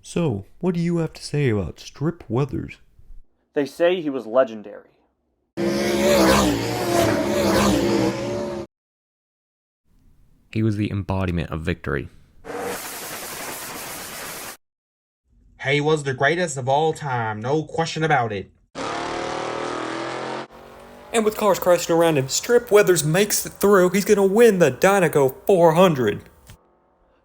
So, what do you have to say about Strip Weathers? They say he was legendary. He was the embodiment of victory. He was the greatest of all time, no question about it. And with cars crashing around him, Strip Weathers makes it through. He's gonna win the Dinoco 400.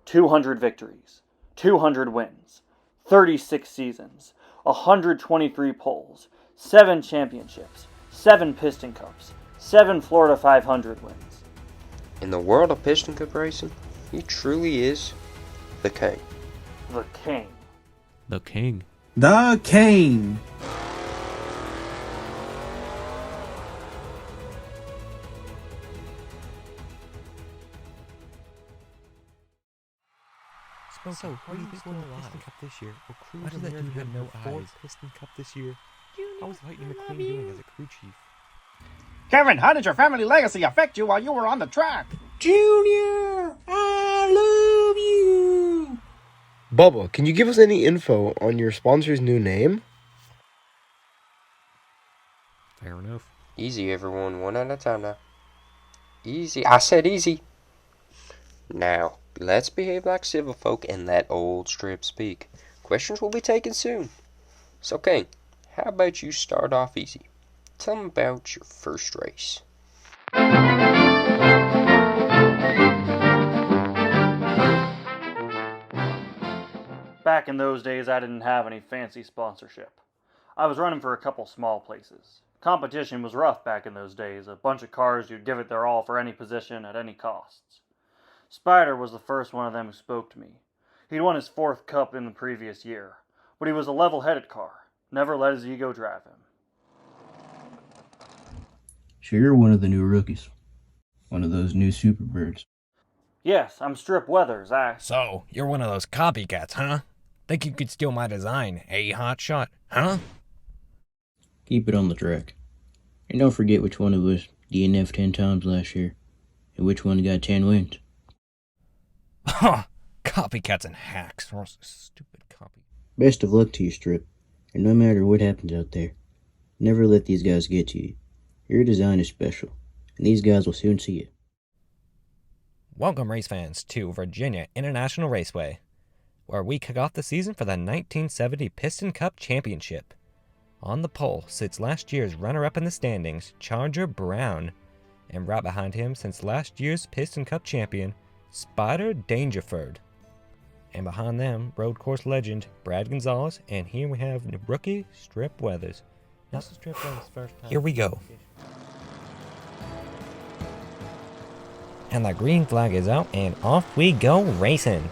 200 victories, 200 wins, 36 seasons, 123 poles, 7 championships, 7 Piston Cups, 7 Florida 500 wins. In the world of Piston Cup racing, he truly is the king. The king. The king. The king. So, how do you think won the Piston Cup this year? Will Cruz America have no fourth Piston Cup this year? How was Lightning McQueen doing as a crew chief? Kevin, how did your family legacy affect you while you were on the track? Junior, I love you. Bubba, can you give us any info on your sponsor's new name? Fair enough. Easy, everyone, one at a time now. Easy, I said easy. Now, let's behave like civil folk and let old Strip speak. Questions will be taken soon. So, King, how about you start off easy? Tell them about your first race. Back in those days, I didn't have any fancy sponsorship. I was running for a couple small places. Competition was rough back in those days, a bunch of cars who'd give it their all for any position at any costs. Spider was the first one of them who spoke to me. He'd won his 4th cup in the previous year, but he was a level-headed car, never let his ego drive him. So you're one of the new rookies. One of those new superbirds. Yes, I'm Strip Weathers, So, you're one of those copycats, huh? Think you could steal my design, eh, hotshot? Huh? Keep it on the track. And don't forget which one of us DNF'd 10 times last year. And which one got 10 wins. Huh. Copycats and hacks. Stupid copy. Best of luck to you, Strip. And no matter what happens out there, never let these guys get to you. Your design is special, and these guys will soon see it. Welcome, race fans, to Virginia International Raceway, where we kick off the season for the 1970 Piston Cup Championship. On the pole sits last year's runner-up in the standings, Charger Brown, and right behind him, since last year's Piston Cup champion, Spider Dangerford. And behind them, road course legend Brad Gonzalez, and here we have rookie Strip Weathers. This is Strip Weathers' first time. Here we go. And the green flag is out, and off we go racing.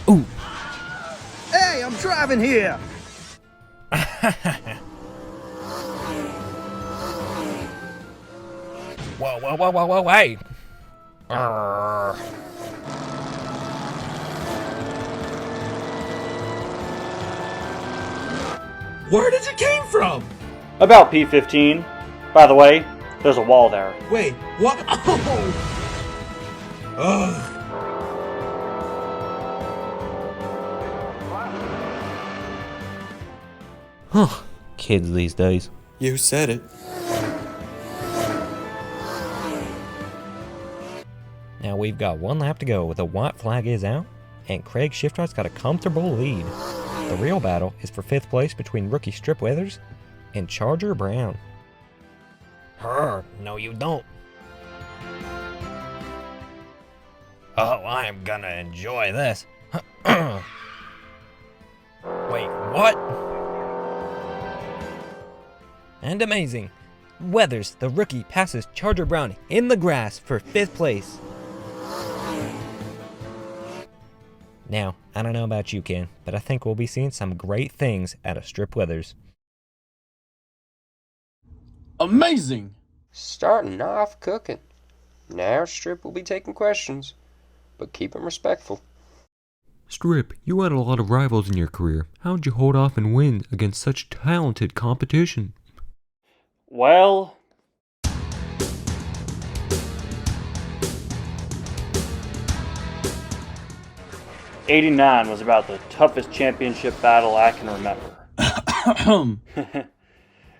Ooh. Hey, I'm driving here! Whoa, hey! Where did you came from? About P15. By the way, there's a wall there. Wait, what? Oh! Ugh. Huh. Kids these days. You said it. Now we've got one lap to go. The white flag is out, and Craig Shiftart's got a comfortable lead. The real battle is for 5th place between rookie Strip Weathers and Charger Brown. No you don't. Oh, I am gonna enjoy this. Wait, what? And amazing. Weathers, the rookie, passes Charger Brown in the grass for 5th place. Now, I don't know about you, Ken, but I think we'll be seeing some great things out of Strip Weathers. Amazing! Starting off cooking. Now Strip will be taking questions, but keep 'em respectful. Strip, you had a lot of rivals in your career. How'd you hold off and win against such talented competition? Well, '89 was about the toughest championship battle I can remember.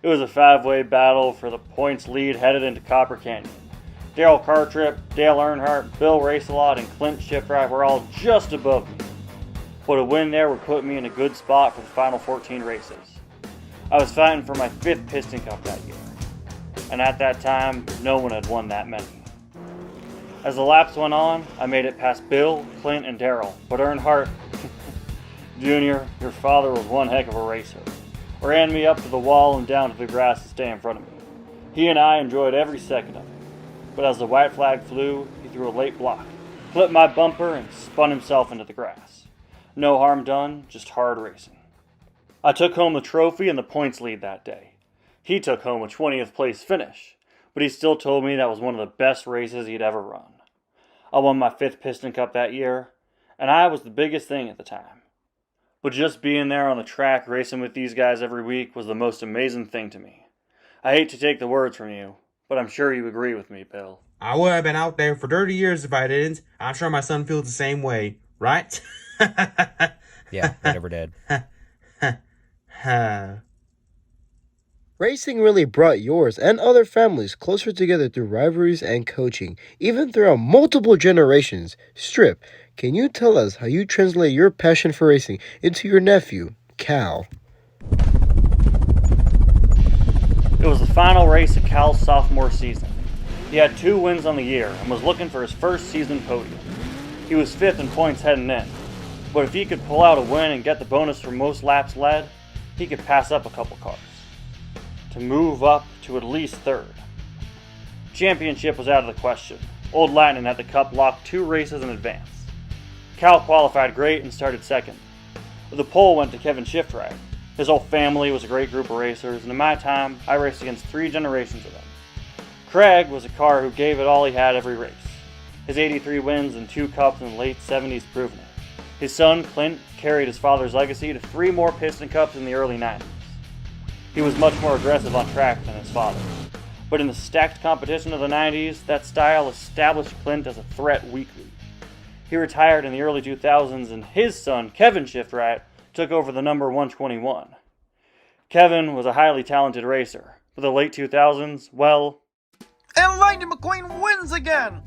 It was a 5-way battle for the points lead headed into Copper Canyon. Darrell Cartrip, Dale Earnhardt, Bill Racelot, and Clint Shiftright were all just above me. But a win there would put me in a good spot for the final 14 races. I was fighting for my 5th Piston Cup that year, and at that time, no one had won that many. As the laps went on, I made it past Bill, Clint, and Darrell, but Earnhardt, Jr., your father was one heck of a racer. Ran me up to the wall and down to the grass to stay in front of me. He and I enjoyed every second of it. But as the white flag flew, he threw a late block, clipped my bumper, and spun himself into the grass. No harm done, just hard racing. I took home the trophy and the points lead that day. He took home a 20th place finish, but he still told me that was one of the best races he'd ever run. I won my 5th Piston Cup that year, and I was the biggest thing at the time. But just being there on the track racing with these guys every week was the most amazing thing to me. I hate to take the words from you, but I'm sure you agree with me, Bill. I would have been out there for 30 years if I didn't. I'm sure my son feels the same way, right? Yeah, whatever, Dad. Racing really brought yours and other families closer together through rivalries and coaching, even throughout multiple generations. Strip, can you tell us how you translate your passion for racing into your nephew, Cal? It was the final race of Cal's sophomore season. He had 2 wins on the year and was looking for his first season podium. He was 5th in points heading in, but if he could pull out a win and get the bonus for most laps led, he could pass up a couple cars to move up to at least 3rd. Championship was out of the question. Old Lightning had the Cup locked 2 races in advance. Cal qualified great and started 2nd. The pole went to Kevin Shiftright. His whole family was a great group of racers, and in my time, I raced against 3 generations of them. Craig was a car who gave it all he had every race. His 83 wins and 2 cups in the late 70s proven it. His son, Clint, carried his father's legacy to 3 more Piston Cups in the early 90s. He was much more aggressive on track than his father. But in the stacked competition of the 90s, that style established Clint as a threat weekly. He retired in the early 2000s, and his son, Kevin Shiftright, took over the number 121. Kevin was a highly talented racer, but the late 2000s, well... And Lightning McQueen wins again!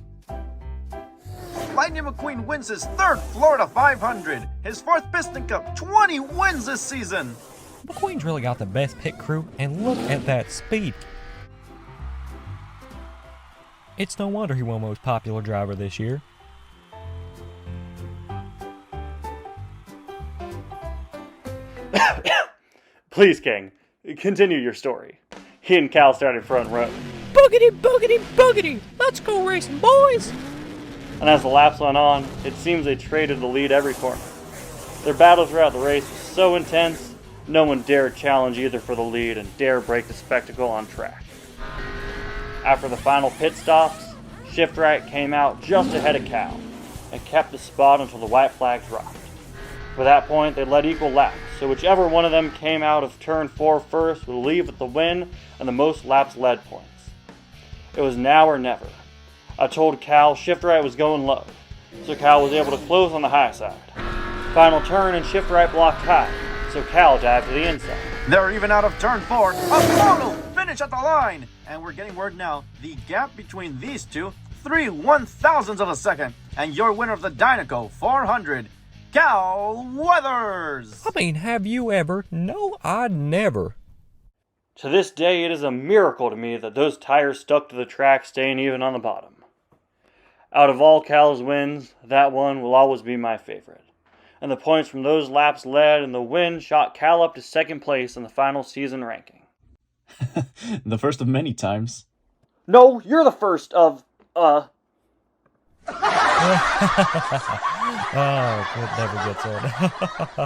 Lightning McQueen wins his 3rd Florida 500, his 4th Piston Cup, 20 wins this season! McQueen's really got the best pit crew, and look at that speed. It's no wonder he won most popular driver this year. Please, King, continue your story. He and Cal started front row. Boogity, boogity, boogity! Let's go racing, boys! And as the laps went on, it seems they traded the lead every corner. Their battle throughout the race was so intense, no one dared challenge either for the lead and dare break the spectacle on track. After the final pit stops, Shiftright came out just ahead of Cal and kept the spot until the white flag dropped. By that point, they led equal laps, so whichever one of them came out of turn 4 first would leave with the win and the most laps led points. It was now or never. I told Cal Shiftright was going low, so Cal was able to close on the high side. Final turn and Shiftright blocked high, so Cal dived to the inside. They're even out of turn 4. A photo finish at the line! And we're getting word now, the gap between these two, 3 1,000ths of a second. And your winner of the Dinoco 400, Cal Weathers! I mean, have you ever? No, I never. To this day, it is a miracle to me that those tires stuck to the track staying even on the bottom. Out of all Cal's wins, that one will always be my favorite. And the points from those laps led and the win shot Cal up to 2nd place in the final season ranking. The first of many times. No, you're the first of, Oh, it never gets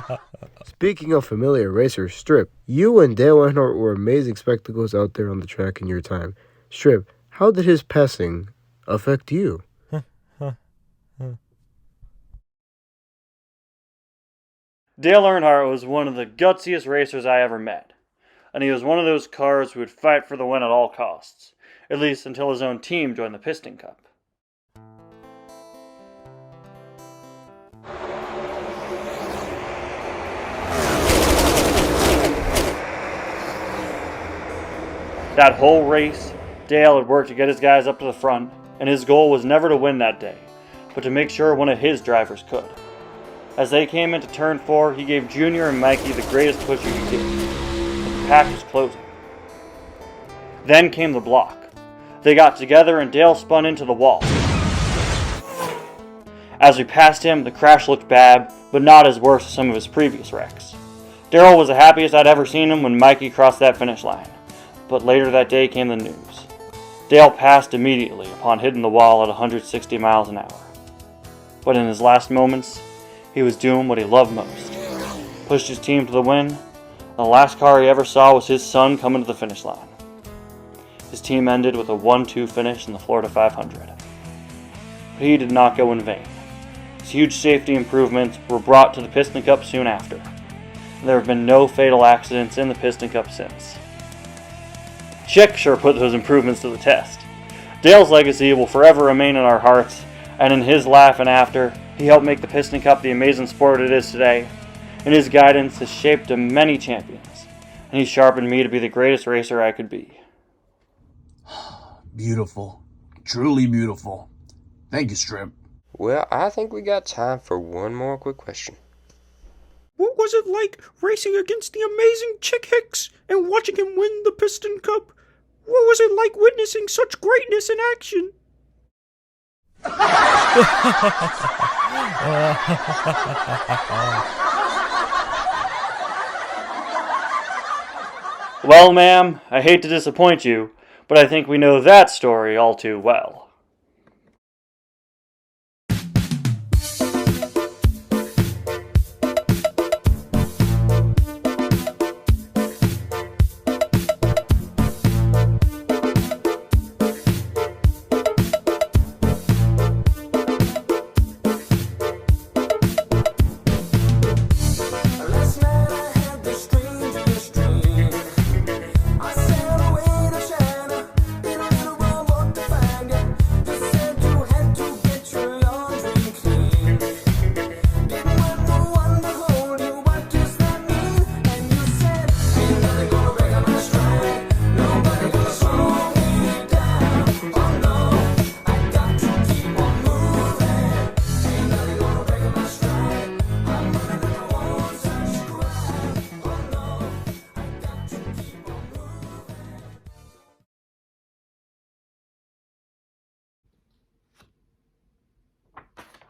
old. Speaking of familiar racers, Strip, you and Dale Earnhardt were amazing spectacles out there on the track in your time. Strip, how did his passing affect you? Dale Earnhardt was one of the gutsiest racers I ever met, and he was one of those cars who would fight for the win at all costs, at least until his own team joined the Piston Cup. That whole race, Dale had worked to get his guys up to the front, and his goal was never to win that day, but to make sure one of his drivers could. As they came into turn 4, he gave Junior and Mikey the greatest push he could give, but the pack was closing. Then came the block. They got together and Dale spun into the wall. As we passed him, the crash looked bad, but not as worse as some of his previous wrecks. Darrell was the happiest I'd ever seen him when Mikey crossed that finish line. But later that day came the news. Dale passed immediately upon hitting the wall at 160 miles an hour. But in his last moments, he was doing what he loved most. Pushed his team to the win. The last car he ever saw was his son coming to the finish line. His team ended with a 1-2 finish in the Florida 500. But he did not go in vain. His huge safety improvements were brought to the Piston Cup soon after. There have been no fatal accidents in the Piston Cup since. Chick sure put those improvements to the test. Dale's legacy will forever remain in our hearts, and in his life and after, he helped make the Piston Cup the amazing sport it is today, and his guidance has shaped many champions, and he sharpened me to be the greatest racer I could be. Beautiful. Truly beautiful. Thank you, Strip. Well, I think we got time for one more quick question. What was it like racing against the amazing Chick Hicks and watching him win the Piston Cup? What was it like witnessing such greatness in action? Well, ma'am, I hate to disappoint you, but I think we know that story all too well.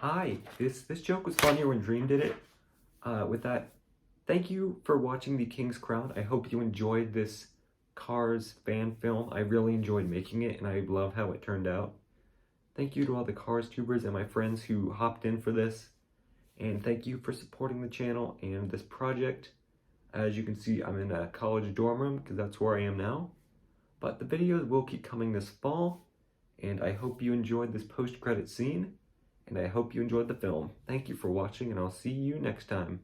Hi, this joke was funnier when Dream did it. With that, thank you for watching The King's Crown. I hope you enjoyed this Cars fan film. I really enjoyed making it, and I love how it turned out. Thank you to all the Cars tubers and my friends who hopped in for this. And thank you for supporting the channel and this project. As you can see, I'm in a college dorm room, because that's where I am now. But the videos will keep coming this fall, and I hope you enjoyed this post-credit scene. And I hope you enjoyed the film. Thank you for watching, and I'll see you next time.